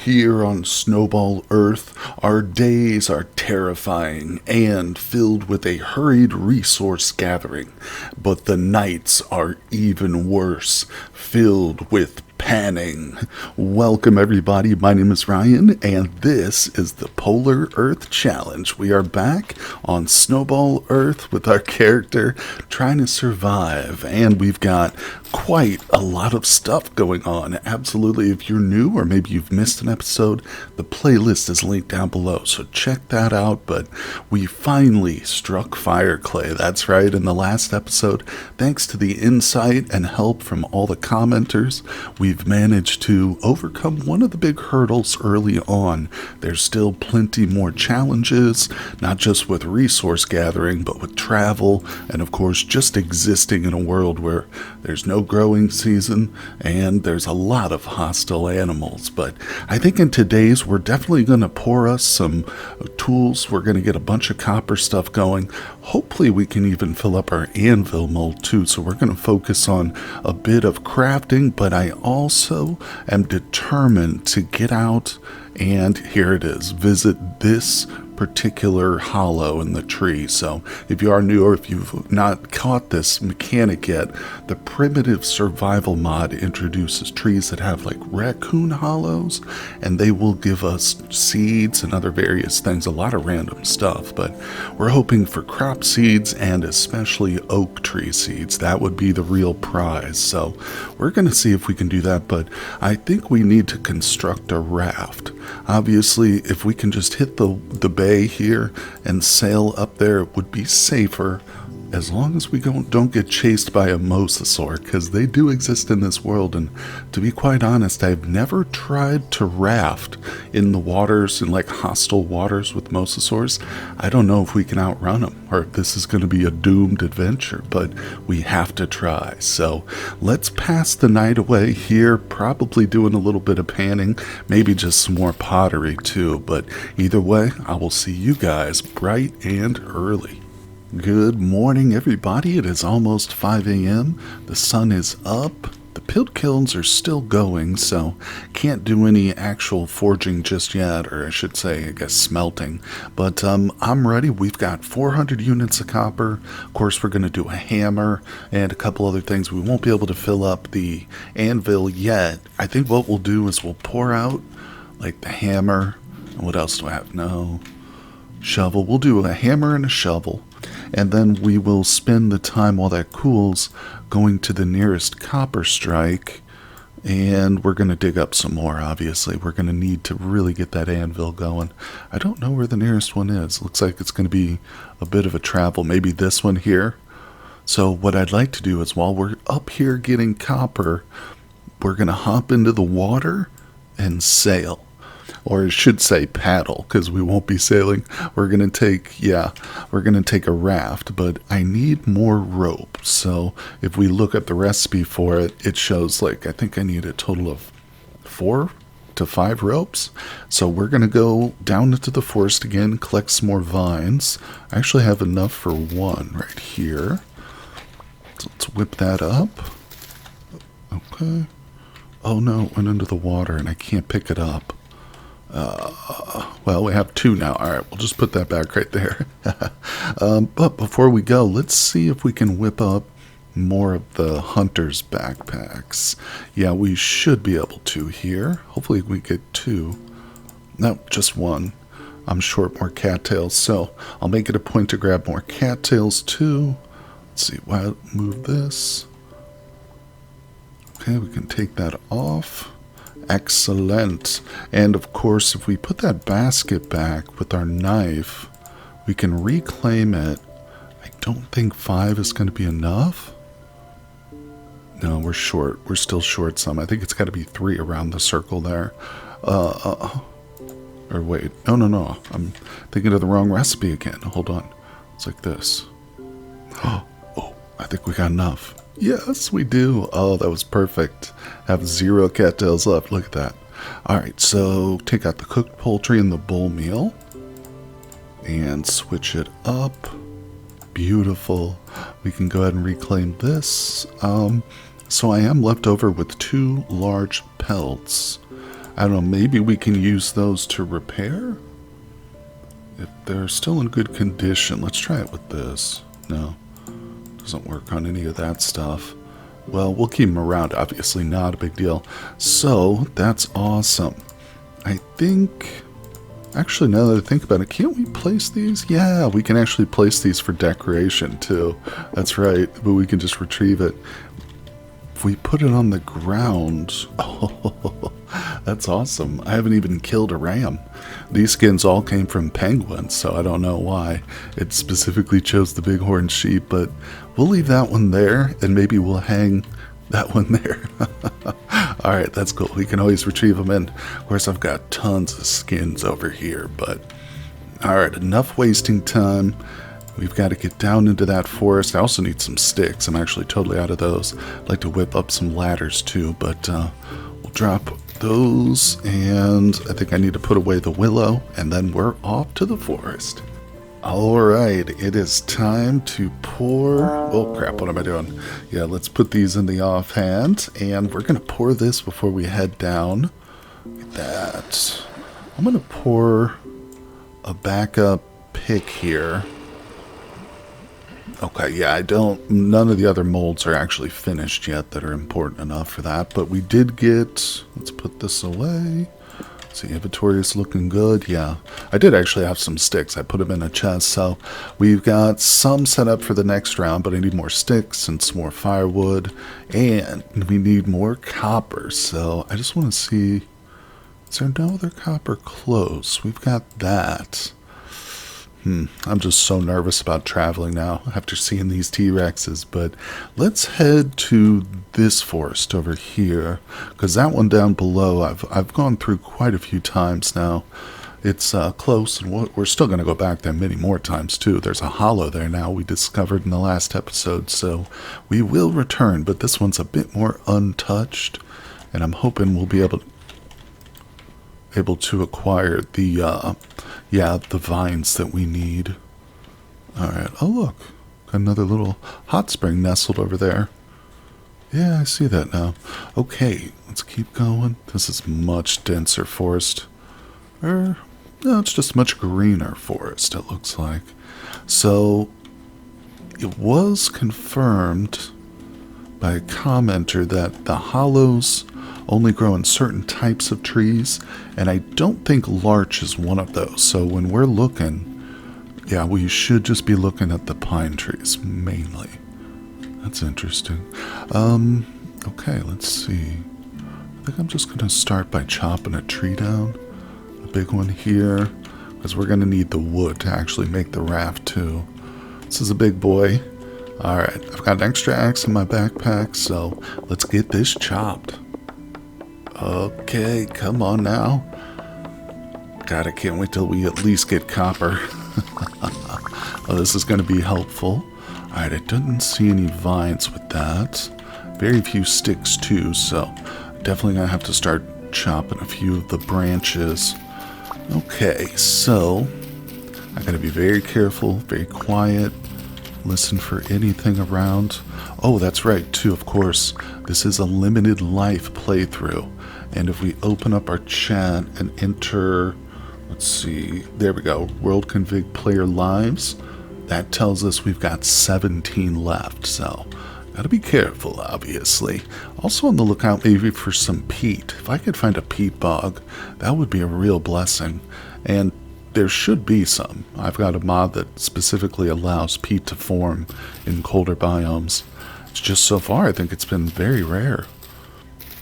Here on Snowball Earth, our days are terrifying and filled with a hurried resource gathering, but the nights are even worse, filled with panning. Welcome everybody, my name is Ryan, and this is the Polar Earth Challenge. We are back on Snowball Earth with our character trying to survive, and we've got quite a lot of stuff going on. Absolutely, if you're new or maybe you've missed an episode, the playlist is linked down below, so check that out. But we finally struck fire clay. That's right, in the last episode, thanks to the insight and help from all the commenters, we've managed to overcome one of the big hurdles early on. There's still plenty more challenges, not just with resource gathering, but with travel, and of course just existing in a world where there's no growing season and there's a lot of hostile animals. But I think in today's we're definitely going to pour us some tools. We're going to get a bunch of copper stuff going. Hopefully we can even fill up our anvil mold too, so we're going to focus on a bit of crafting, but I also am determined to get out and, here it is, visit this particular hollow in the tree. So if you are new or if you've not caught this mechanic yet, the primitive survival mod introduces trees that have like raccoon hollows, and they will give us seeds and other various things, a lot of random stuff. But we're hoping for crop seeds and especially oak tree seeds. That would be the real prize. So we're going to see if we can do that, but I think we need to construct a raft. Obviously, if we can just hit the bay here and sail up there, it would be safer, as long as we don't get chased by a mosasaur, because they do exist in this world. And to be quite honest, I've never tried to raft in the waters, in like hostile waters with mosasaurs. I don't know if we can outrun them or if this is going to be a doomed adventure, but we have to try. So let's pass the night away here, probably doing a little bit of panning, maybe just some more pottery too. But either way, I will see you guys bright and early. Good morning, everybody. It is almost 5 a.m. The sun is up. The pilt kilns are still going, so can't do any actual forging just yet, or I should say, I guess, smelting. But I'm ready. We've got 400 units of copper. Of course, we're going to do a hammer and a couple other things. We won't be able to fill up the anvil yet. I think what we'll do is we'll pour out, like, the hammer. And what else do I have? No. Shovel. We'll do a hammer and a shovel. And then we will spend the time while that cools going to the nearest copper strike, and we're going to dig up some more. Obviously, we're going to need to really get that anvil going. I don't know where the nearest one is. Looks like it's going to be a bit of a travel. Maybe this one here. So what I'd like to do is, while we're up here getting copper, we're going to hop into the water and sail. Or I should say paddle, because we won't be sailing. We're going to take a raft, but I need more rope. So if we look at the recipe for it, it shows like, I think I need a total of 4 to 5 ropes. So we're going to go down into the forest again, collect some more vines. I actually have enough for one right here. So let's whip that up. Okay. Oh no, it went into the water and I can't pick it up. Well, we have 2 now. Alright, we'll just put that back right there. But before we go, let's see if we can whip up more of the hunter's backpacks. Yeah, we should be able to here. Hopefully we get 2. No, just 1. I'm short more cattails, so I'll make it a point to grab more cattails too. Let's see, why move this? Okay, we can take that off. Excellent. And of course, if we put that basket back with our knife, we can reclaim it. I don't think 5 is going to be enough. No, we're short. We're still short some. I think it's got to be 3 around the circle there. Or wait. No. I'm thinking of the wrong recipe again. Hold on. It's like this. Oh, I think we got enough. Yes, we do. Oh, that was perfect. Have 0 cattails left. Look at that. Alright, so take out the cooked poultry and the bull meal. And switch it up. Beautiful. We can go ahead and reclaim this. So I am left over with 2 large pelts. I don't know, maybe we can use those to repair? If they're still in good condition, let's try it with this. No, doesn't work on any of that stuff. Well, we'll keep them around, obviously, not a big deal. So, that's awesome. I think... Actually, now that I think about it, can't we place these? Yeah, we can actually place these for decoration, too. That's right, but we can just retrieve it. If we put it on the ground... Oh, that's awesome. I haven't even killed a ram. These skins all came from penguins, so I don't know why. It specifically chose the bighorn sheep, but we'll leave that one there, and maybe we'll hang that one there. Alright, that's cool. We can always retrieve them, and of course I've got tons of skins over here, but... Alright, enough wasting time. We've got to get down into that forest. I also need some sticks. I'm actually totally out of those. I'd like to whip up some ladders too, but we'll drop those, and I think I need to put away the willow, and then we're off to the forest. Alright, it is time to pour... Oh crap, what am I doing? Yeah, let's put these in the offhand, and we're going to pour this before we head down. Like that. I'm going to pour a backup pick here. Okay, yeah, none of the other molds are actually finished yet that are important enough for that, but we did get, let's put this away. See, inventory is looking good. Yeah, I did actually have some sticks. I put them in a chest, so we've got some set up for the next round, but I need more sticks and some more firewood, and we need more copper, so I just want to see, is there no other copper close? We've got that. I'm just so nervous about traveling now after seeing these T-Rexes, but let's head to this forest over here, because that one down below I've gone through quite a few times now. It's close, and we're still going to go back there many more times too. There's a hollow there now we discovered in the last episode, so we will return, but this one's a bit more untouched, and I'm hoping we'll be able to acquire the the vines that we need. Alright, oh look, another little hot spring nestled over there. Yeah, I see that now. Okay, let's keep going. This is much denser forest. No, it's just much greener forest, it looks like. So, it was confirmed by a commenter that the hollows only grow in certain types of trees, and I don't think larch is one of those. So when we're looking, yeah, we should just be looking at the pine trees mainly. That's interesting. Okay, let's see. I think I'm just going to start by chopping a tree down. A big one here, because we're going to need the wood to actually make the raft too. This is a big boy. Alright, I've got an extra axe in my backpack, so let's get this chopped. Okay, come on now. God, I can't wait till we at least get copper. Oh, this is going to be helpful. Alright, I didn't see any vines with that. Very few sticks too, so definitely going to have to start chopping a few of the branches. Okay, so I got to be very careful, very quiet. Listen for anything around. Oh, that's right, too, of course. This is a limited life playthrough. And if we open up our chat and enter, let's see, there we go, World Config Player Lives, that tells us we've got 17 left, so gotta be careful, obviously. Also on the lookout maybe for some peat. If I could find a peat bog, that would be a real blessing. And there should be some. I've got a mod that specifically allows peat to form in colder biomes. It's just so far, I think it's been very rare.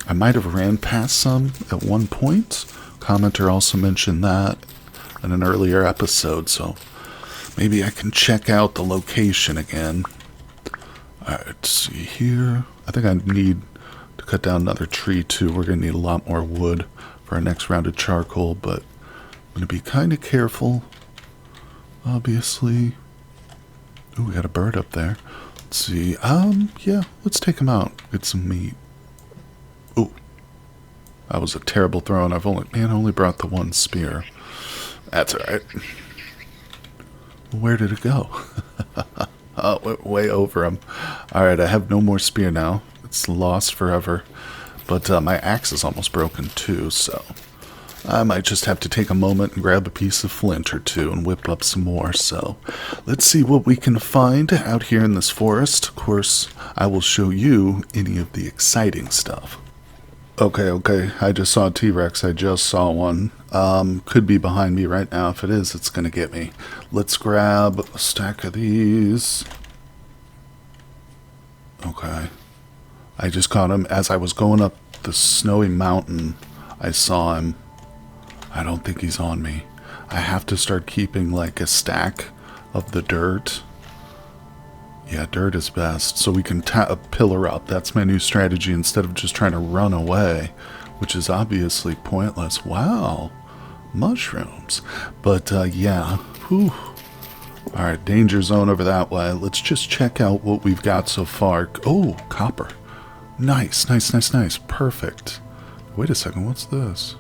I might have ran past some at one point. Commenter also mentioned that in an earlier episode, so maybe I can check out the location again. Alright, let's see here. I think I need to cut down another tree too. We're going to need a lot more wood for our next round of charcoal, but I'm going to be kind of careful, obviously. Ooh, we got a bird up there. Let's see. Yeah, let's take him out. Get some meat. Ooh, that was a terrible throw, and I only brought the one spear. That's alright. Where did it go? Oh, it went way over him. Alright, I have no more spear now. It's lost forever. But my axe is almost broken too, so I might just have to take a moment and grab a piece of flint or two and whip up some more. So let's see what we can find out here in this forest. Of course, I will show you any of the exciting stuff. Okay, I just saw a T-Rex. I just saw one. Could be behind me right now. If it is, it's going to get me. Let's grab a stack of these. Okay. I just caught him as I was going up the snowy mountain. I saw him. I don't think he's on me. I have to start keeping like a stack of the dirt. Yeah, dirt is best. So we can pillar up. That's my new strategy instead of just trying to run away, which is obviously pointless. Wow. Mushrooms. But yeah. Whew. Alright, danger zone over that way. Let's just check out what we've got so far. Oh, copper. Nice. Perfect. Wait a second, what's this?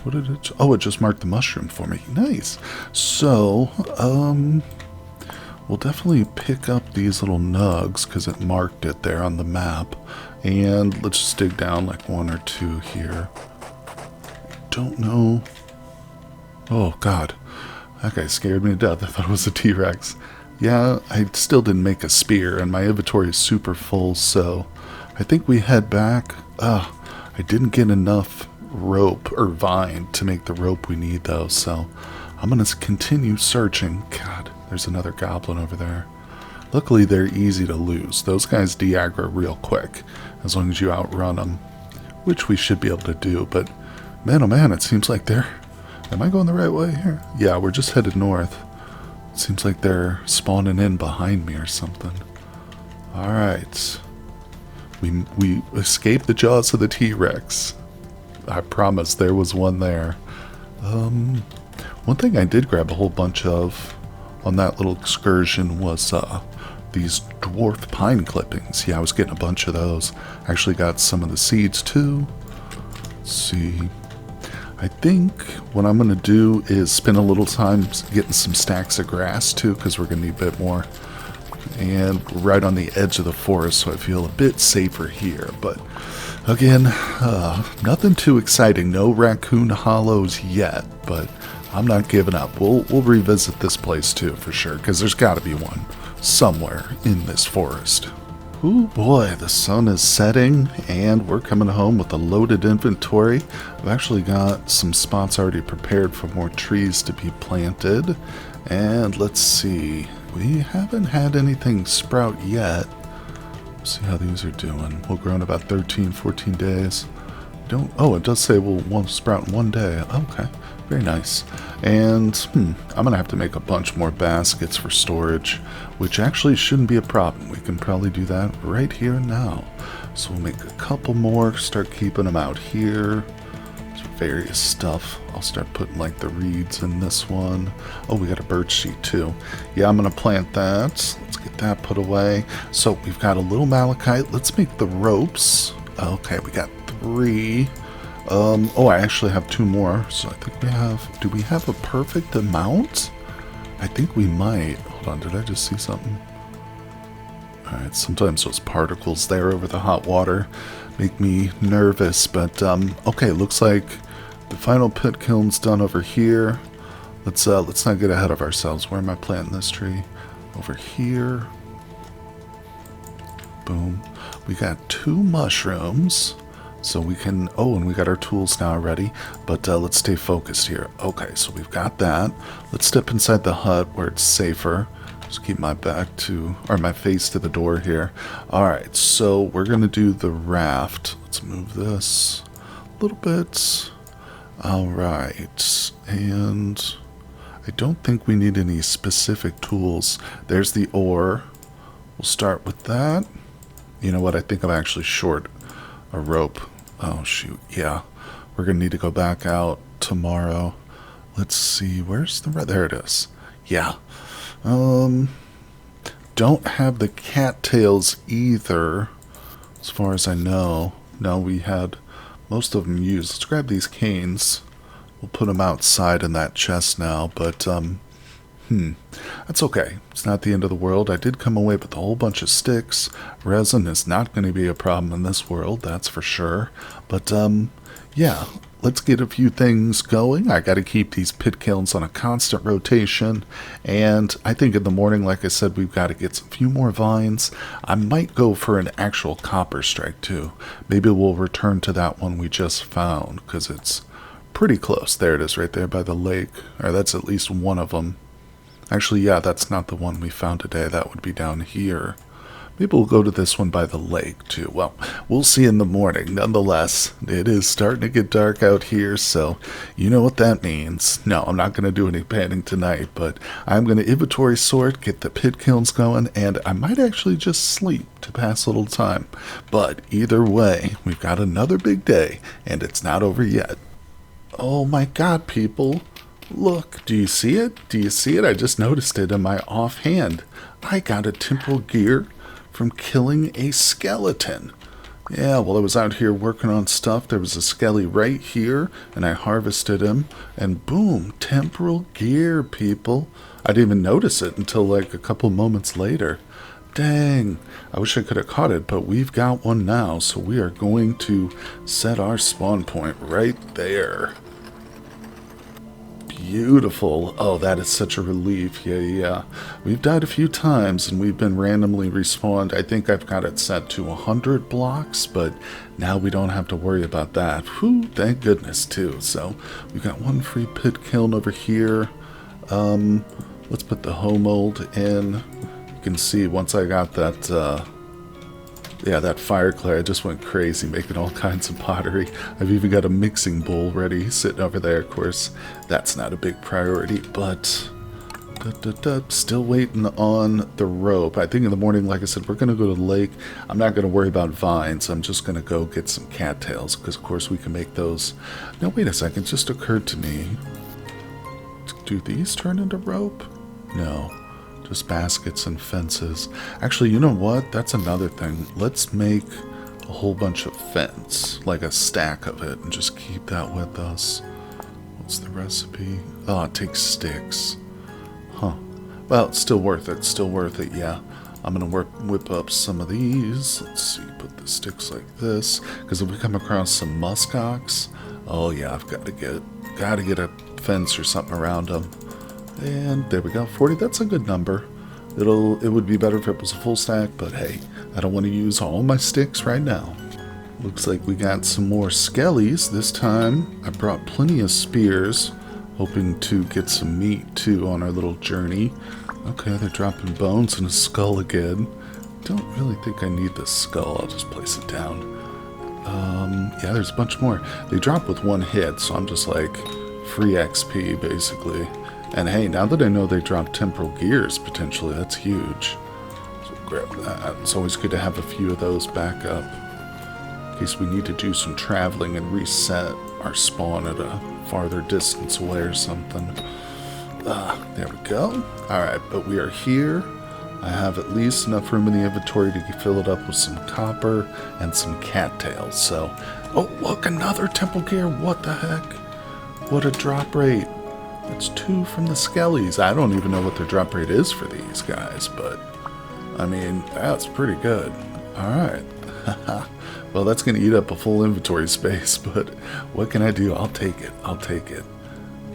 What did it... Oh, it just marked the mushroom for me. Nice. So, we'll definitely pick up these little nugs because it marked it there on the map. And let's just dig down like one or two here. Don't know. Oh, God. That guy scared me to death. I thought it was a T-Rex. Yeah, I still didn't make a spear, and my inventory is super full, so I think we head back. I didn't get enough rope or vine to make the rope we need, though, so I'm going to continue searching. God, there's another goblin over there. Luckily, they're easy to lose. Those guys de-aggro real quick, as long as you outrun them, which we should be able to do, but man, oh man, it seems like they're... Am I going the right way here? Yeah, we're just headed north. It seems like they're spawning in behind me or something. Alright. We escaped the jaws of the T-Rex. I promise there was one there. One thing I did grab a whole bunch of on that little excursion was these dwarf pine clippings. Yeah, I was getting a bunch of those. Actually got some of the seeds too. Let's see. I think what I'm going to do is spend a little time getting some stacks of grass too, because we're going to need a bit more. And right on the edge of the forest, so I feel a bit safer here. But again, nothing too exciting. No raccoon hollows yet, but I'm not giving up. We'll revisit this place too, for sure, because there's got to be one somewhere in this forest. Oh boy, the sun is setting, and we're coming home with a loaded inventory. I've actually got some spots already prepared for more trees to be planted. And let's see, we haven't had anything sprout yet. Let's see how these are doing. We'll grow in about 13, 14 days. Oh, it does say we'll sprout in 1 day. Okay, very nice. And I'm gonna have to make a bunch more baskets for storage, which actually shouldn't be a problem. We can probably do that right here and now. So we'll make a couple more, start keeping them out here. There's various stuff. I'll start putting like the reeds in this one. Oh, we got a birch seed too. Yeah, I'm gonna plant that. Let's get that put away. So we've got a little malachite. Let's make the ropes. Okay, we got 3. Oh, I actually have 2 more. So I think we have... Do we have a perfect amount? I think we might. Hold on, did I just see something? Alright, sometimes those particles there over the hot water make me nervous. But, okay, looks like the final pit kiln's done over here. Let's not get ahead of ourselves. Where am I planting this tree? Over here. Boom. We got 2 mushrooms. So we can... Oh, and we got our tools now ready. But let's stay focused here. Okay, so we've got that. Let's step inside the hut where it's safer. Just keep my back to... Or my face to the door here. Alright, so we're going to do the raft. Let's move this a little bit. Alright. And... I don't think we need any specific tools. There's the ore. We'll start with that. You know what? I think I'm actually short a rope. Oh, shoot. Yeah. We're going to need to go back out tomorrow. Let's see. Where's the... There it is. Yeah. Don't have the cattails either, as far as I know. No, we had most of them used. Let's grab these canes. We'll put them outside in that chest now, but, that's okay. It's not the end of the world. I did come away with a whole bunch of sticks. Resin is not going to be a problem in this world, that's for sure. But, yeah, let's get a few things going. I got to keep these pit kilns on a constant rotation. And I think in the morning, like I said, we've got to get a few more vines. I might go for an actual copper strike too. Maybe we'll return to that one we just found because it's pretty close. There it is right there by the lake. Or that's at least one of them. Actually, yeah, that's not the one we found today. That would be down here. Maybe we'll go to this one by the lake, too. Well, we'll see in the morning. Nonetheless, it is starting to get dark out here, so you know what that means. No, I'm not going to do any panning tonight, but I'm going to inventory sort, get the pit kilns going, and I might actually just sleep to pass a little time. But either way, we've got another big day, and it's not over yet. Oh my god, people. Look, do you see it? Do you see it? I just noticed it in my offhand. I got a temporal gear from killing a skeleton. Yeah, while I was out here working on stuff, there was a skelly right here, and I harvested him, and boom, temporal gear, people. I didn't even notice it until like a couple moments later. Dang, I wish I could have caught it, but we've got one now, so we are going to set our spawn point right there. Beautiful. Oh, that is such a relief. Yeah. We've died a few times and we've been randomly respawned. I think I've got it set to 100 blocks, but now we don't have to worry about that. Whew, thank goodness, too. So we've got one free pit kiln over here. Let's put the hoe mold in. You can see once I got that, that fire clay, I just went crazy making all kinds of pottery. I've even got a mixing bowl ready sitting over there. Of course, that's not a big priority, but still waiting on the rope. I think in the morning, like I said, we're going to go to the lake. I'm not going to worry about vines. I'm just going to go get some cattails because, of course, we can make those. Now, wait a second. It just occurred to me. Do these turn into rope? No. Just baskets and fences. Actually, you know what? That's another thing. Let's make a whole bunch of fence, like a stack of it, and just keep that with us. What's the recipe? Oh, it takes sticks. Huh. Well, it's still worth it. Still worth it, yeah. I'm going to whip up some of these. Let's see, put the sticks like this. Because if we come across some muskox, oh yeah, I've got to get a fence or something around them. And there we go, 40, that's a good number. It would be better if it was a full stack, but hey, I don't want to use all my sticks right now. Looks like we got some more skellies. This time, I brought plenty of spears, hoping to get some meat too on our little journey. Okay, they're dropping bones and a skull again. Don't really think I need the skull, I'll just place it down. Yeah, there's a bunch more. They drop with one hit, so I'm just like, free XP basically. And hey, now that I know they drop temporal gears, potentially, that's huge. So grab that. It's always good to have a few of those back up. In case we need to do some traveling and reset our spawn at a farther distance away or something. There we go. Alright, but we are here. I have at least enough room in the inventory to fill it up with some copper and some cattails. So, oh, look, another temporal gear. What the heck? What a drop rate. That's 2 from the skellies. I don't even know what the drop rate is for these guys, but I mean, that's pretty good. Alright. Well, that's going to eat up a full inventory space, but what can I do? I'll take it. I'll take it.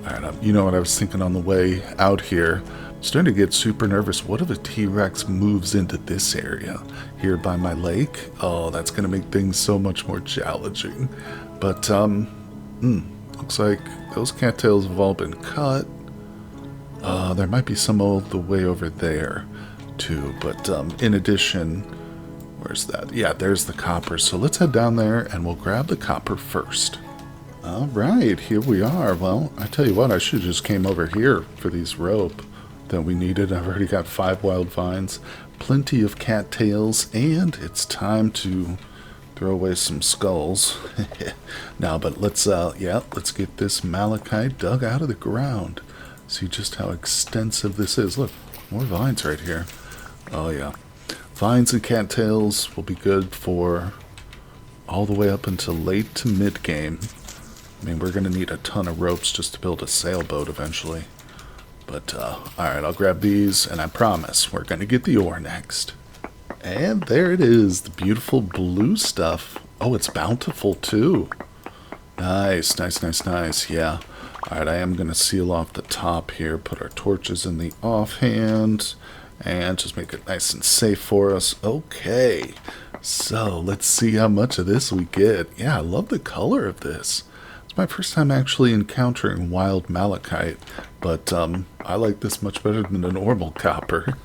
Alright, you know what I was thinking on the way out here? I'm starting to get super nervous. What if a T-Rex moves into this area here by my lake? Oh, that's going to make things so much more challenging. But, looks like those cattails have all been cut. There might be some all the way over there, too. But in addition, where's that? Yeah, there's the copper. So let's head down there and we'll grab the copper first. Alright, here we are. Well, I tell you what, I should have just came over here for these rope that we needed. I've already got 5 wild vines, plenty of cattails, and it's time to throw away some skulls. Now, but let's get this malachite dug out of the ground. See just how extensive this is. Look, more vines right here. Oh yeah, vines and cattails will be good for all the way up until late to mid game. I mean, we're gonna need a ton of ropes just to build a sailboat eventually. But alright, I'll grab these, and I promise we're gonna get the ore next. And there it is, the beautiful blue stuff. Oh, it's bountiful too. Nice, nice, nice, nice. Yeah. Alright, I am going to seal off the top here, put our torches in the offhand, and just make it nice and safe for us. Okay. So, let's see how much of this we get. Yeah, I love the color of this. It's my first time actually encountering wild malachite, but I like this much better than the normal copper.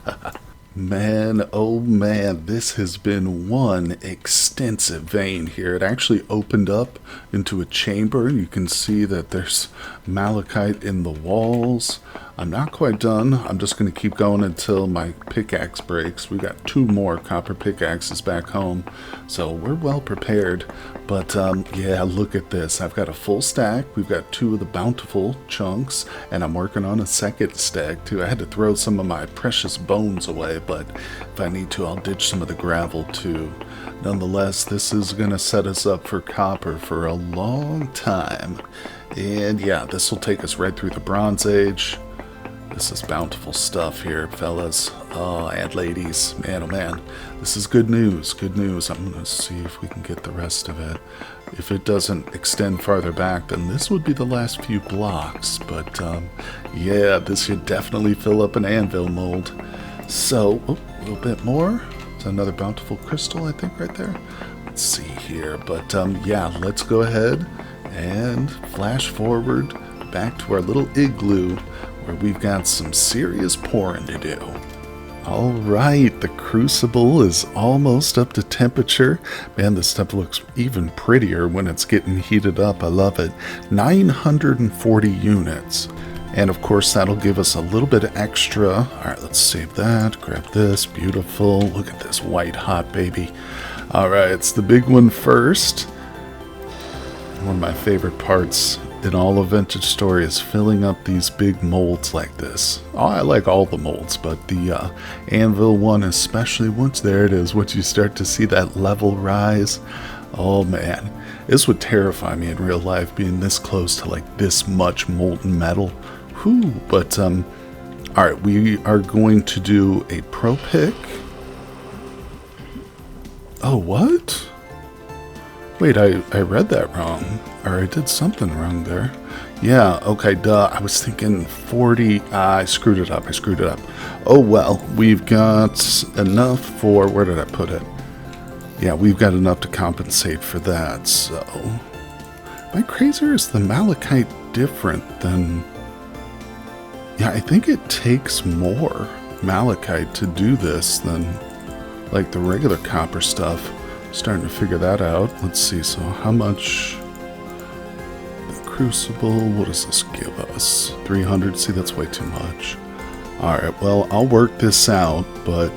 Man, oh man, this has been one extensive vein here. It actually opened up into a chamber. You can see that there's malachite in the walls. I'm not quite done. I'm just going to keep going until my pickaxe breaks. We got 2 more copper pickaxes back home, so we're well prepared. But yeah, look at this. I've got a full stack. We've got 2 of the bountiful chunks, and I'm working on a second stack too. I had to throw some of my precious bones away, but if I need to, I'll ditch some of the gravel too. Nonetheless, this is going to set us up for copper for a long time. And yeah, this will take us right through the Bronze Age. This is bountiful stuff here, fellas. Oh, and ladies. Man, oh man. This is good news. Good news. I'm going to see if we can get the rest of it. If it doesn't extend farther back, then this would be the last few blocks. But, yeah, this should definitely fill up an anvil mold. So, a little bit more. It's another bountiful crystal, I think, right there. Let's see here. But, yeah, let's go ahead and flash forward back to our little igloo, where we've got some serious pouring to do. Alright, the crucible is almost up to temperature. Man, this stuff looks even prettier when it's getting heated up. I love it. 940 units. And of course, that'll give us a little bit extra. Alright, let's save that. Grab this. Beautiful. Look at this white hot baby. Alright, it's the big one first. One of my favorite parts in all of Vintage Story is filling up these big molds like this. Oh, I like all the molds, but the anvil one especially, once there it is, once you start to see that level rise, oh man, this would terrify me in real life, being this close to like this much molten metal. Whew, but alright, we are going to do a pro pick. Oh, what? Wait, I read that wrong. Or I did something wrong there. Yeah, okay, duh. I was thinking 40. I screwed it up. Oh, well. We've got enough for... Where did I put it? Yeah, we've got enough to compensate for that, so... Am I crazy, or is the malachite different than... Yeah, I think it takes more malachite to do this than, like, the regular copper stuff. Starting to figure that out. Let's see, so how much... Crucible, what does this give us? 300, see, that's way too much. Alright, well, I'll work this out, but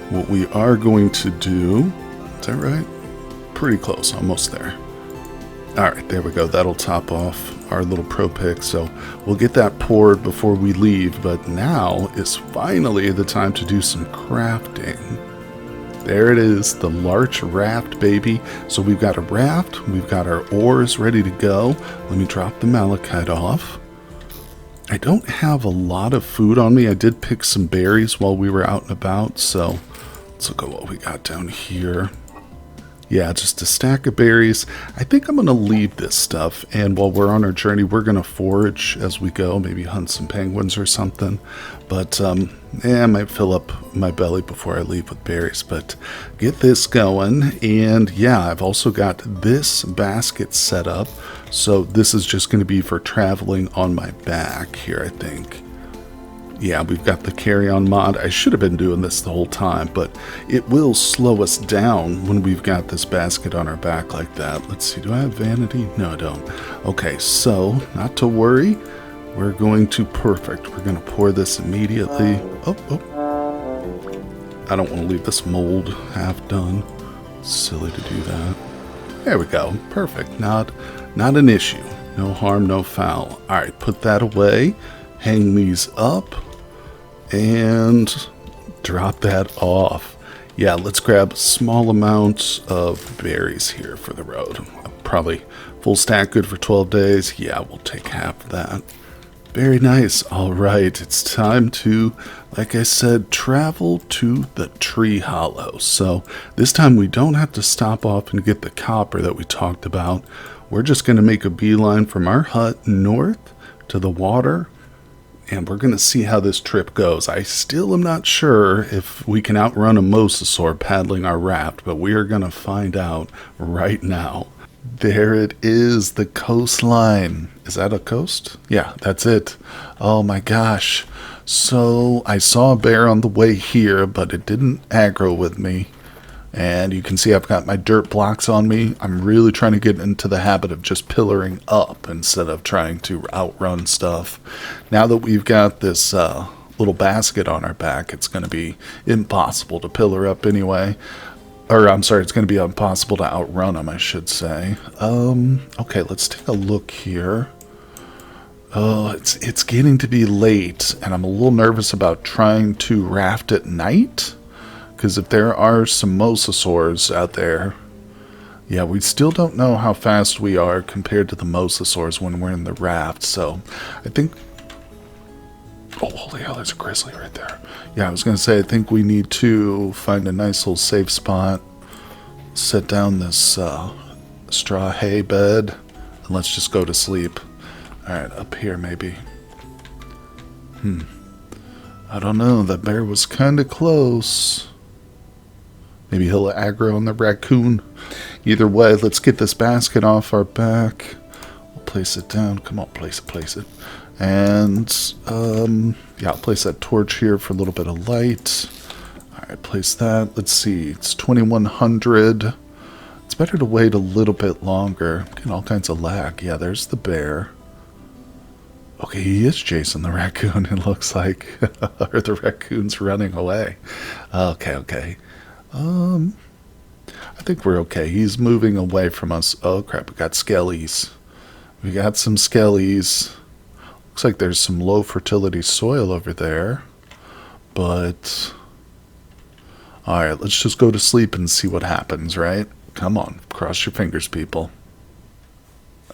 what we are going to do, is that right? Pretty close, almost there. Alright, there we go, that'll top off our little pro pick, so we'll get that poured before we leave, but now is finally the time to do some crafting. There it is, the larch raft, baby. So we've got a raft, we've got our oars ready to go. Let me drop the malachite off. I don't have a lot of food on me. I did pick some berries while we were out and about, so let's look at what we got down here. Yeah, just a stack of berries. I think I'm going to leave this stuff, and while we're on our journey, we're going to forage as we go, maybe hunt some penguins or something. But, I might fill up my belly before I leave with berries, but get this going. And yeah, I've also got this basket set up, so this is just going to be for traveling on my back here, I think. Yeah, we've got the carry-on mod. I should have been doing this the whole time, but it will slow us down when we've got this basket on our back like that. Let's see, do I have vanity? No, I don't. Okay, so, not to worry. We're going to perfect. We're going to pour this immediately. Oh. I don't want to leave this mold half done. It's silly to do that. There we go. Perfect. Not an issue. No harm, no foul. Alright, put that away. Hang these up. And drop that off. Yeah, let's grab small amounts of berries here for the road. Probably full stack, good for 12 days. Yeah, we'll take half of that. Very nice. All right, it's time to, like I said, travel to the tree hollow. So this time we don't have to stop off and get the copper that we talked about. we're just going to make a beeline from our hut north to the water, and we're going to see how this trip goes. I still am not sure if we can outrun a mosasaur paddling our raft, but we are going to find out right now. There it is, the coastline. Is that a coast? Yeah, that's it. Oh my gosh. So I saw a bear on the way here, but it didn't aggro with me. And you can see I've got my dirt blocks on me. I'm really trying to get into the habit of just pillaring up instead of trying to outrun stuff. Now that we've got this little basket on our back, it's going to be impossible to pillar up anyway. Or, I'm sorry, it's going to be impossible to outrun them, I should say. Okay, let's take a look here. Oh, it's getting to be late, and I'm a little nervous about trying to raft at night. Because if there are some mosasaurs out there, yeah, we still don't know how fast we are compared to the mosasaurs when we're in the raft. So I think... Oh, holy hell, there's a grizzly right there. Yeah, I was going to say, I think we need to find a nice little safe spot, set down this straw hay bed, and let's just go to sleep. Alright, up here maybe. I don't know, that bear was kind of close. Maybe he'll aggro on the raccoon. Either way, let's get this basket off our back. We'll place it down. Come on, place it. And, yeah, I'll place that torch here for a little bit of light. Alright, place that. Let's see, it's 2100. It's better to wait a little bit longer. Getting all kinds of lag. Yeah, there's the bear. Okay, he is chasing the raccoon, it looks like. Or the raccoon's running away. Okay. I think we're okay. He's moving away from us. Oh crap, we got skellies. We got some skellies. Looks like there's some low fertility soil over there. But... Alright, let's just go to sleep and see what happens, right? Come on, cross your fingers, people.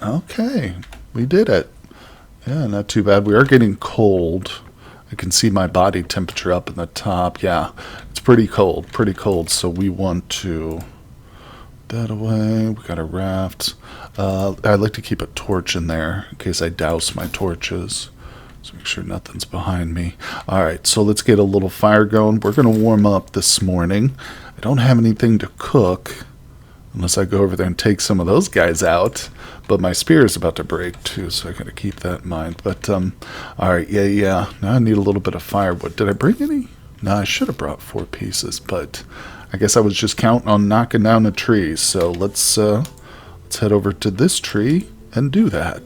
Okay, we did it. Yeah, not too bad. We are getting cold. I can see my body temperature up in the top. Yeah, it's pretty cold, so we want to put that away. We got a raft. I'd like to keep a torch in there in case I douse my torches. So make sure nothing's behind me. Alright, so let's get a little fire going. We're going to warm up this morning. I don't have anything to cook unless I go over there and take some of those guys out. But my spear is about to break too, so I got to keep that in mind. But, alright, yeah. Now I need a little bit of firewood. Did I bring any? No, I should have brought 4 pieces, but I guess I was just counting on knocking down a tree. So let's head over to this tree and do that.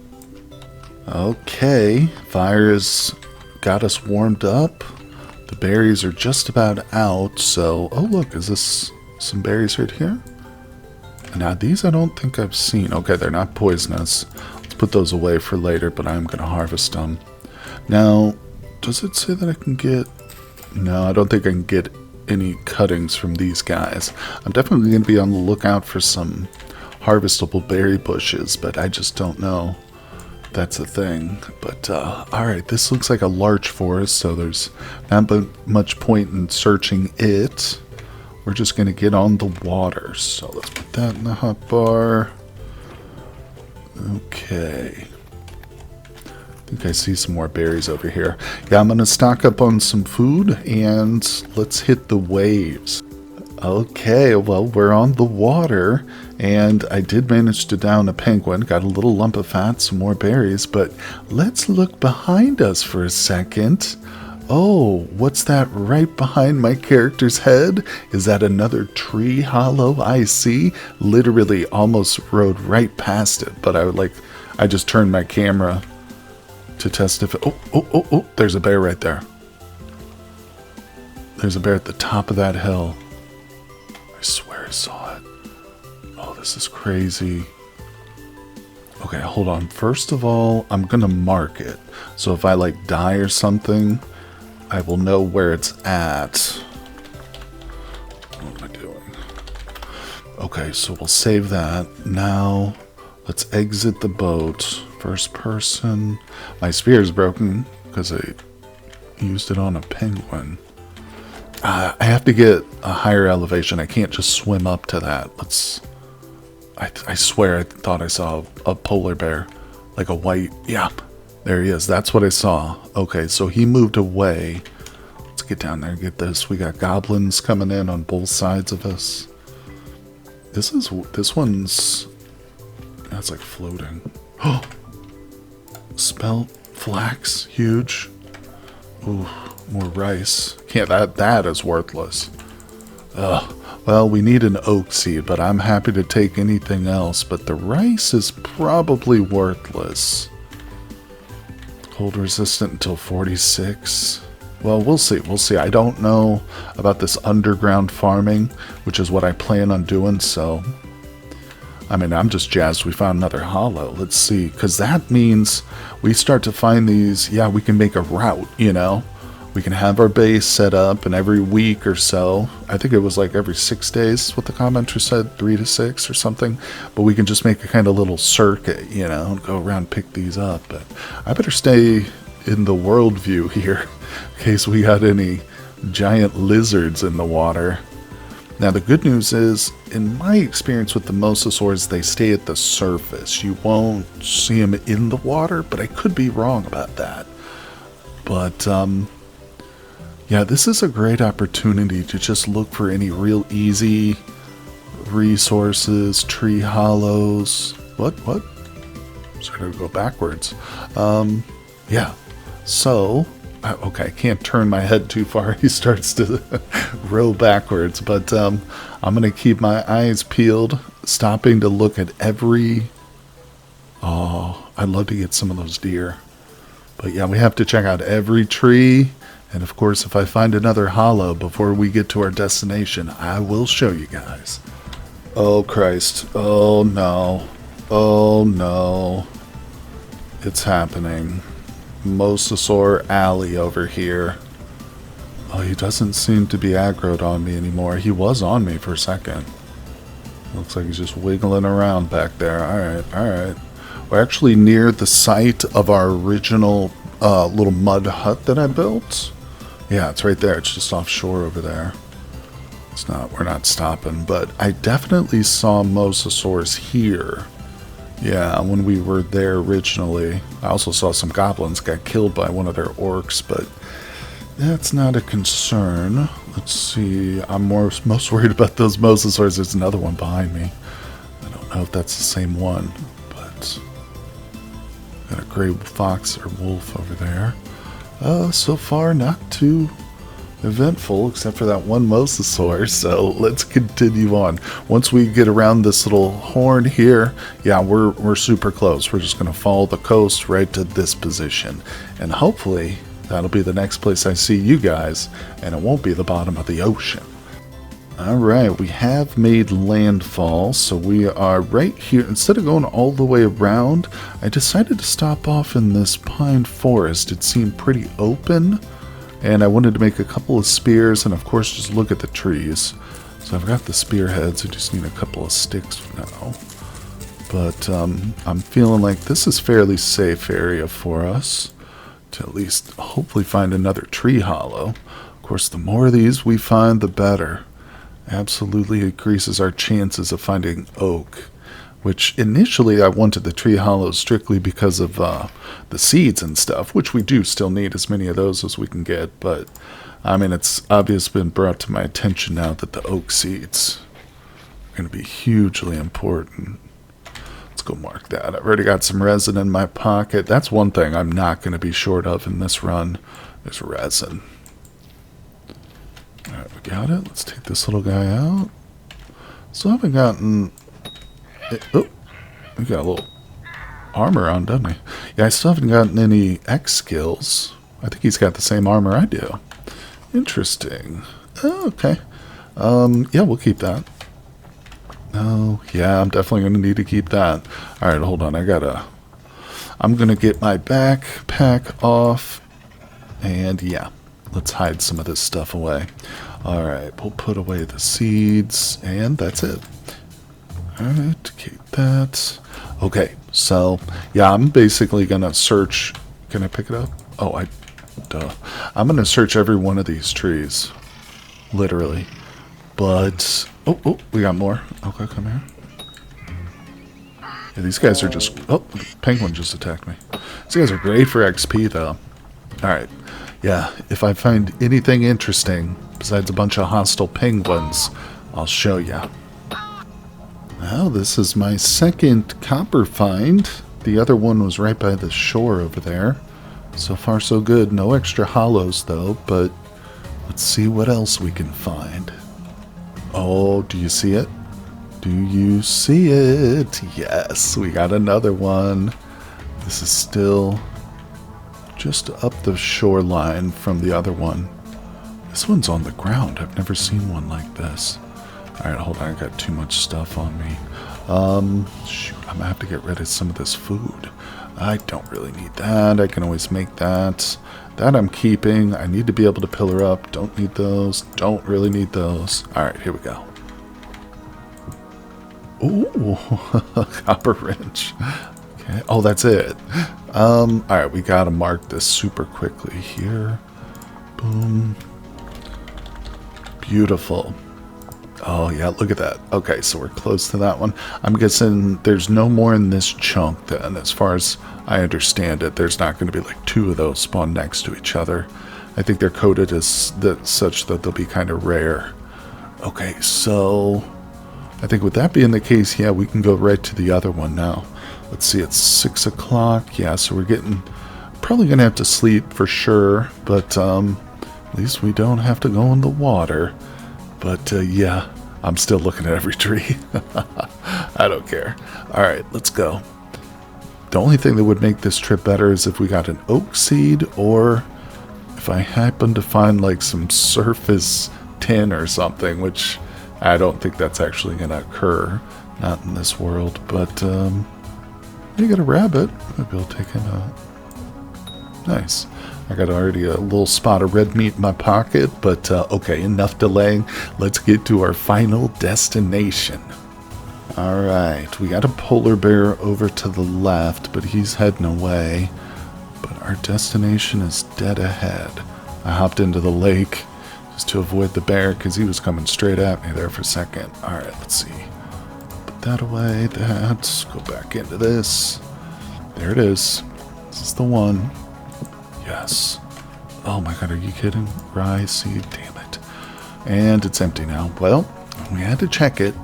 Okay, fire has got us warmed up. The berries are just about out, so... Oh, look, is this some berries right here? Now, these I don't think I've seen. Okay, they're not poisonous. Let's put those away for later, but I'm going to harvest them. Now, does it say that I can get... No, I don't think I can get any cuttings from these guys. I'm definitely going to be on the lookout for some harvestable berry bushes, but I just don't know. That's a thing. But, alright, this looks like a larch forest, so there's not much point in searching it. We're just going to get on the water. So let's put that in the hotbar. Okay. I think I see some more berries over here. Yeah, I'm going to stock up on some food and let's hit the waves. Okay, well, we're on the water, and I did manage to down a penguin, got a little lump of fat, some more berries, but let's look behind us for a second. Oh, what's that right behind my character's head? Is that another tree hollow I see? Literally almost rode right past it, but I just turned my camera to test if it... Oh, there's a bear right there. There's a bear at the top of that hill. I swear I saw it. Oh, this is crazy. Okay, hold on. First of all, I'm going to mark it. So if I, die or something, I will know where it's at. What am I doing? Okay, so we'll save that. Now, let's exit the boat. First person. My spear is broken because I used it on a penguin. I have to get a higher elevation. I can't just swim up to that. I swear I thought I saw a polar bear. Like a white... Yeah, there he is. That's what I saw. Okay, so he moved away. Let's get down there and get this. We got goblins coming in on both sides of us. This one's... That's like floating. Oh! Spelt flax. Huge. Ooh, more rice. Can't... That is worthless. Ugh. Well, we need an oak seed, but I'm happy to take anything else. But the rice is probably worthless. Cold resistant until 46. Well, we'll see. We'll see. I don't know about this underground farming, which is what I plan on doing. So, I mean, I'm just jazzed we found another hollow. Let's see. Because that means we start to find these. Yeah, we can make a route, you know. We can have our base set up, and every week or so, I think it was like every 6 days, what the commenter said, 3 to 6 or something, but we can just make a kind of little circuit, you know, and go around and pick these up. But I better stay in the world view here, in case we got any giant lizards in the water. Now, the good news is, in my experience with the mosasaurs, they stay at the surface. You won't see them in the water, but I could be wrong about that. But, yeah, this is a great opportunity to just look for any real easy resources, tree hollows. What? Just gonna go backwards. Yeah. So, okay, I can't turn my head too far. He starts to row backwards. But I'm gonna keep my eyes peeled, stopping to look at every... Oh, I'd love to get some of those deer. But yeah, we have to check out every tree. And of course, if I find another hollow before we get to our destination, I will show you guys. Oh, Christ. Oh, no. Oh, no. It's happening. Mosasaur Alley over here. Oh, he doesn't seem to be aggroed on me anymore. He was on me for a second. Looks like he's just wiggling around back there. Alright, alright. We're actually near the site of our original little mud hut that I built. Yeah, it's right there. It's just offshore over there. It's not, we're not stopping, but I definitely saw mosasaurs here. Yeah, when we were there originally. I also saw some goblins got killed by one of their orcs, but that's not a concern. Let's see. I'm most worried about those mosasaurs. There's another one behind me. I don't know if that's the same one, but got a gray fox or wolf over there. So far not too eventful, except for that one mosasaur, so let's continue on. Once we get around this little horn here, yeah, we're super close. We're just going to follow the coast right to this position, and hopefully that'll be the next place I see you guys, and it won't be the bottom of the ocean. Alright, we have made landfall, so we are right here. Instead of going all the way around, I decided to stop off in this pine forest. It seemed pretty open, and I wanted to make a couple of spears, and of course just look at the trees. So I've got the spearheads, I just need a couple of sticks now. But I'm feeling like this is a fairly safe area for us to at least hopefully find another tree hollow. Of course, the more of these we find, the better. Absolutely increases our chances of finding oak, which initially I wanted the tree hollows strictly because of the seeds and stuff, which we do still need as many of those as we can get, but I mean, it's obviously been brought to my attention now that the oak seeds are going to be hugely important. Let's go mark that. I've already got some resin in my pocket. That's one thing I'm not going to be short of in this run, is resin. Alright, we got it. Let's take this little guy out. Still haven't gotten... Oh, we got a little armor on, doesn't he? Yeah, I still haven't gotten any X skills. I think he's got the same armor I do. Interesting. Oh, okay. Yeah, we'll keep that. Oh, yeah, I'm definitely going to need to keep that. Alright, hold on. I'm going to get my backpack off. And, yeah. Let's hide some of this stuff away. Alright, we'll put away the seeds, and that's it. Alright, keep that. Okay, so, yeah, I'm basically gonna search... Can I pick it up? Oh, duh. I'm gonna search every one of these trees. Literally. But... Oh, we got more. Okay, come here. Yeah, these guys are just... Oh, the penguin just attacked me. These guys are great for XP, though. Alright. Yeah, if I find anything interesting, besides a bunch of hostile penguins, I'll show you. Well, this is my second copper find. The other one was right by the shore over there. So far, so good. No extra hollows, though, but let's see what else we can find. Oh, do you see it? Do you see it? Yes, we got another one. This is still just up the shoreline from the other one. This one's on the ground. I've never seen one like this. Alright, hold on. I got too much stuff on me. Shoot, I'm gonna have to get rid of some of this food. I don't really need that. I can always make that. That I'm keeping. I need to be able to pillar up. Don't need those. Don't really need those. Alright, here we go. Ooh, copper wrench. Okay. Oh, that's it. Alright, we gotta mark this super quickly here. Boom. Beautiful. Oh, yeah, look at that. Okay, so we're close to that one. I'm guessing there's no more in this chunk then. As far as I understand it, there's not going to be like two of those spawned next to each other. I think they're coded as that such that they'll be kind of rare. Okay, so I think with that being the case, yeah, we can go right to the other one now. Let's see, it's 6 o'clock. Yeah, so we're getting... Probably going to have to sleep for sure, but at least we don't have to go in the water. But, yeah, I'm still looking at every tree. I don't care. Alright, let's go. The only thing that would make this trip better is if we got an oak seed, or if I happen to find, like, some surface tin or something, which I don't think that's actually going to occur. Not in this world, but, you got a rabbit. Maybe I'll take him out. Nice. I got already a little spot of red meat in my pocket, but okay, enough delaying. Let's get to our final destination. Alright, we got a polar bear over to the left, but he's heading away. But our destination is dead ahead. I hopped into the lake just to avoid the bear because he was coming straight at me there for a second. Alright, let's see. Put that away, that. Go back into this. There it is. This is the one. Yes. Oh my god, are you kidding? Rye seed, damn it. And it's empty now. Well, we had to check it.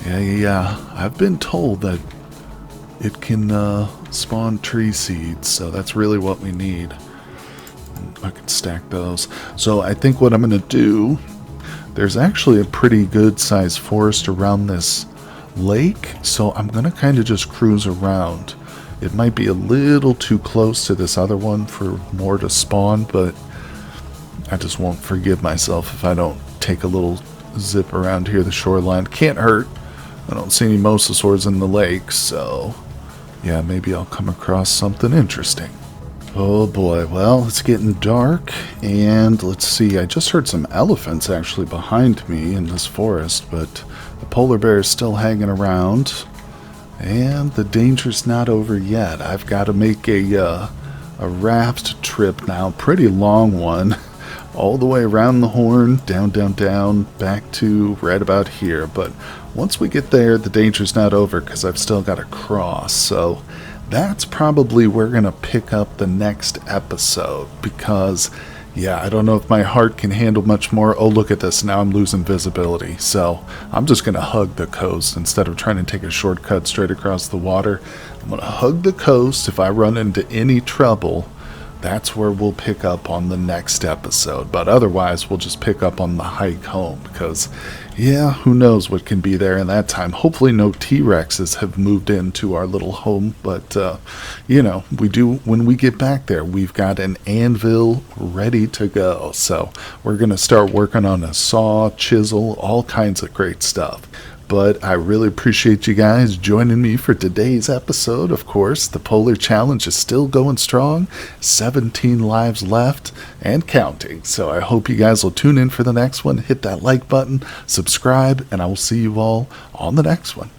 Yeah. I've been told that it can spawn tree seeds, so that's really what we need. I can stack those. So I think what I'm going to do, there's actually a pretty good sized forest around this lake, so I'm going to kind of just cruise around. It might be a little too close to this other one for more to spawn, but I just won't forgive myself if I don't take a little zip around here. The shoreline can't hurt. I don't see any mosasaurs in the lake, so yeah, maybe I'll come across something interesting. Oh boy, well, it's getting dark, and let's see, I just heard some elephants actually behind me in this forest, but the polar bear is still hanging around. And the danger's not over yet. I've got to make a raft trip now, pretty long one, all the way around the horn, down, back to right about here. But once we get there, the danger's not over because I've still got to cross. So that's probably where we're going to pick up the next episode because... yeah, I don't know if my heart can handle much more. Oh, look at this. Now I'm losing visibility. So I'm just going to hug the coast instead of trying to take a shortcut straight across the water. I'm going to hug the coast. If I run into any trouble, that's where we'll pick up on the next episode. But otherwise, we'll just pick up on the hike home because, yeah, who knows what can be there in that time. Hopefully no T-Rexes have moved into our little home. But, you know, we do, when we get back there, we've got an anvil ready to go. So we're going to start working on a saw, chisel, all kinds of great stuff. But I really appreciate you guys joining me for today's episode. Of course, the Polar Challenge is still going strong. 17 lives left and counting. So I hope you guys will tune in for the next one. Hit that like button, subscribe, and I will see you all on the next one.